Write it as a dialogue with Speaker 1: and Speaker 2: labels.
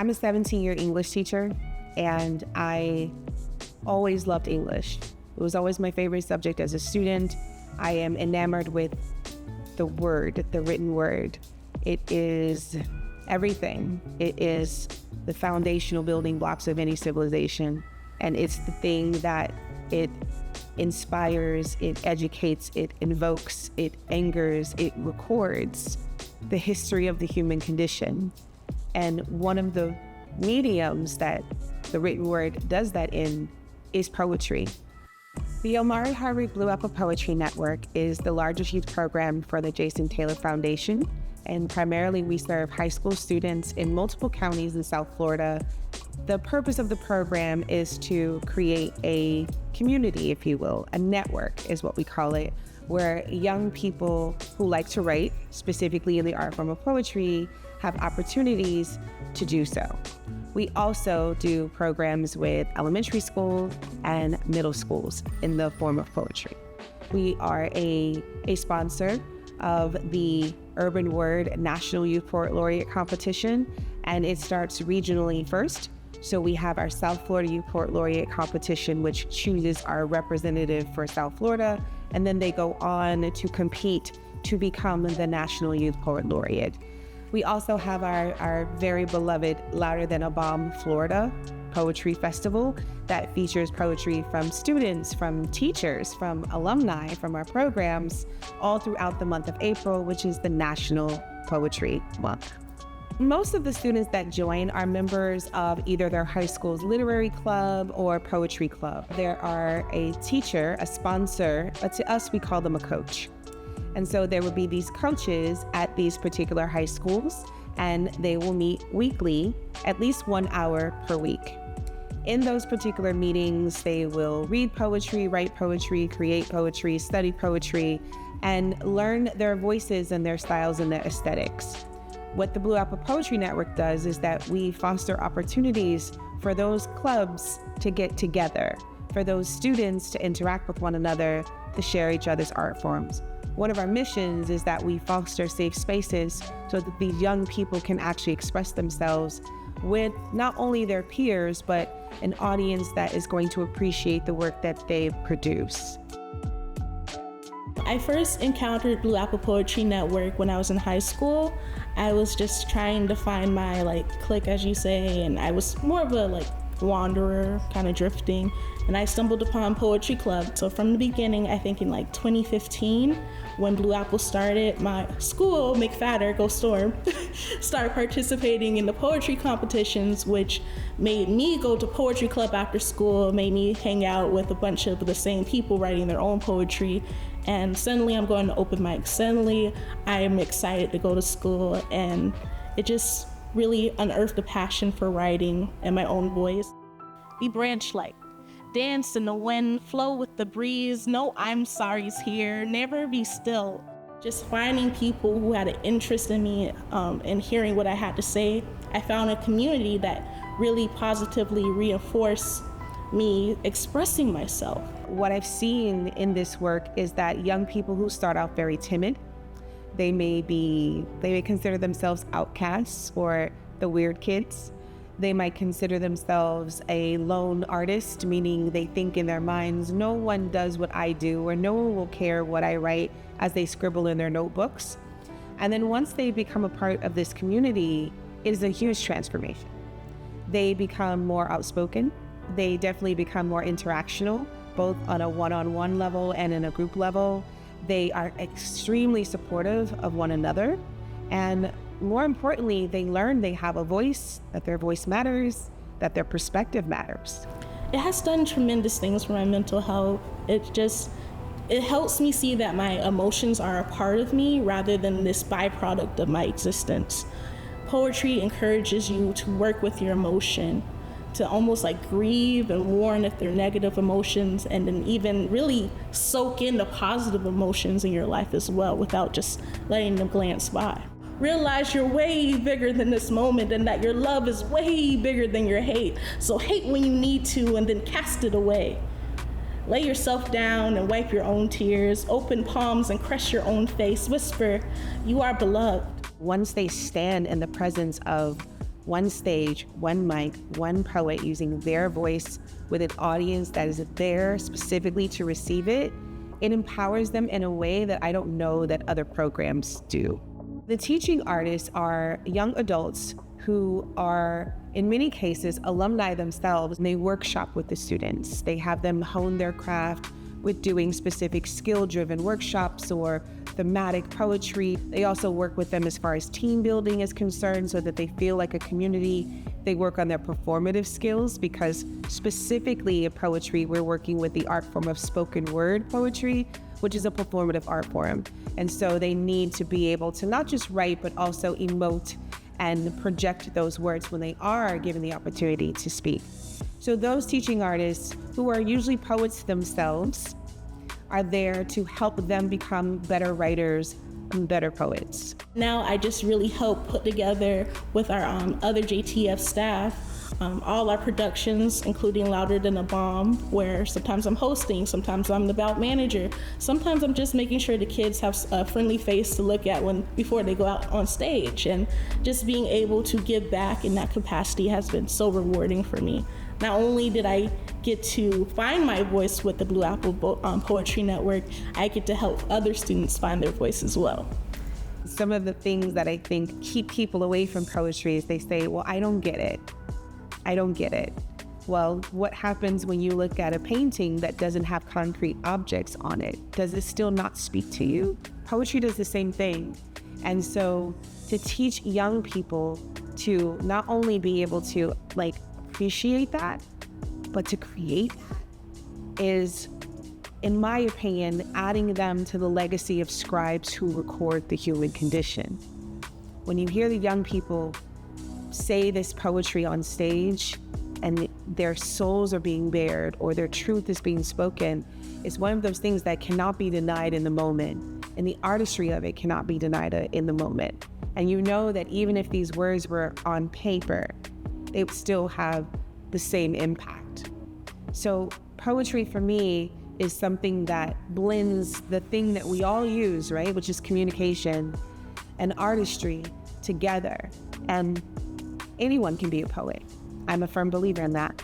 Speaker 1: I'm a 17-year English teacher, and I always loved English. It was always my favorite subject as a student. I am enamored with the word, the written word. It is everything. It is the foundational building blocks of any civilization, and it's the thing that it inspires, it educates, it invokes, it angers, it records the history of the human condition. And one of the mediums that the written word does that in is poetry. The Omari Harvey Blue Apple Poetry Network is the largest youth program for the Jason Taylor Foundation, and primarily we serve high school students in multiple counties in South Florida. The purpose of the program is to create a community, if you will, a network is what we call it, where young people who like to write, specifically in the art form of poetry, have opportunities to do so. We also do programs with elementary schools and middle schools in the form of poetry. We are a sponsor of the Urban Word National Youth Poet Laureate Competition, and it starts regionally first. So we have our South Florida Youth Poet Laureate Competition, which chooses our representative for South Florida, and then they go on to compete to become the National Youth Poet Laureate. We also have our very beloved Louder Than a Bomb Florida Poetry Festival that features poetry from students, from teachers, from alumni, from our programs, all throughout the month of April, which is the National Poetry Month. Most of the students that join are members of either their high school's literary club or poetry club. There are a teacher, a sponsor, but to us we call them a coach. And so there will be these coaches at these particular high schools, and they will meet weekly, at least 1 hour per week. In those particular meetings, they will read poetry, write poetry, create poetry, study poetry, and learn their voices and their styles and their aesthetics. What the Blue Apple Poetry Network does is that we foster opportunities for those clubs to get together, for those students to interact with one another, to share each other's art forms. One of our missions is that we foster safe spaces so that these young people can actually express themselves with not only their peers, but an audience that is going to appreciate the work that they produce.
Speaker 2: I first encountered Blue Apple Poetry Network when I was in high school. I was just trying to find my clique, as you say, and I was more of a wanderer, kind of drifting, and I stumbled upon Poetry Club. So from the beginning, I think in 2015, when Blue Apple started, my school, McFadder, Go Storm, started participating in the poetry competitions, which made me go to Poetry Club after school, made me hang out with a bunch of the same people writing their own poetry. And suddenly I'm going to open mics. Suddenly I am excited to go to school, and it just really unearthed a passion for writing and my own voice. Be branch-like, dance in the wind, flow with the breeze, no I'm sorry's here, never be still. Just finding people who had an interest in me and hearing what I had to say. I found a community that really positively reinforced me expressing myself.
Speaker 1: What I've seen in this work is that young people who start out very timid, they may consider themselves outcasts or the weird kids. They might consider themselves a lone artist, meaning they think in their minds, no one does what I do, or no one will care what I write, as they scribble in their notebooks. And then once they become a part of this community, it is a huge transformation. They become more outspoken. They definitely become more interactional, both on a one-on-one level and in a group level. They are extremely supportive of one another. And more importantly, they learn they have a voice, that their voice matters, that their perspective matters.
Speaker 2: It has done tremendous things for my mental health. It helps me see that my emotions are a part of me rather than this byproduct of my existence. Poetry encourages you to work with your emotion, to almost grieve and mourn if they're negative emotions, and then even really soak in the positive emotions in your life as well without just letting them glance by. Realize you're way bigger than this moment and that your love is way bigger than your hate. So hate when you need to and then cast it away. Lay yourself down and wipe your own tears. Open palms and crush your own face. Whisper, you are beloved.
Speaker 1: Once they stand in the presence of one stage, one mic, one poet using their voice with an audience that is there specifically to receive it, it empowers them in a way that I don't know that other programs do. The teaching artists are young adults who are, in many cases, alumni themselves, and they workshop with the students. They have them hone their craft with doing specific skill-driven workshops or thematic poetry. They also work with them as far as team building is concerned so that they feel like a community. They work on their performative skills because specifically in poetry, we're working with the art form of spoken word poetry, which is a performative art form. And so they need to be able to not just write, but also emote and project those words when they are given the opportunity to speak. So those teaching artists, who are usually poets themselves, are there to help them become better writers and better poets.
Speaker 2: Now I just really help put together with our other JTF staff all our productions, including Louder Than a Bomb, where sometimes I'm hosting, sometimes I'm the bout manager, sometimes I'm just making sure the kids have a friendly face to look at before they go out on stage. And just being able to give back in that capacity has been so rewarding for me. Not only did I get to find my voice with the Blue Apple Poetry Network, I get to help other students find their voice as well.
Speaker 1: Some of the things that I think keep people away from poetry is they say, well, I don't get it. I don't get it. Well, what happens when you look at a painting that doesn't have concrete objects on it? Does it still not speak to you? Poetry does the same thing. And so to teach young people to not only be able to appreciate that, but to create is, in my opinion, adding them to the legacy of scribes who record the human condition. When you hear the young people say this poetry on stage and their souls are being bared or their truth is being spoken, it's one of those things that cannot be denied in the moment, and the artistry of it cannot be denied in the moment. And you know that even if these words were on paper, they would still have the same impact. So poetry for me is something that blends the thing that we all use, right, which is communication and artistry together. And anyone can be a poet. I'm a firm believer in that.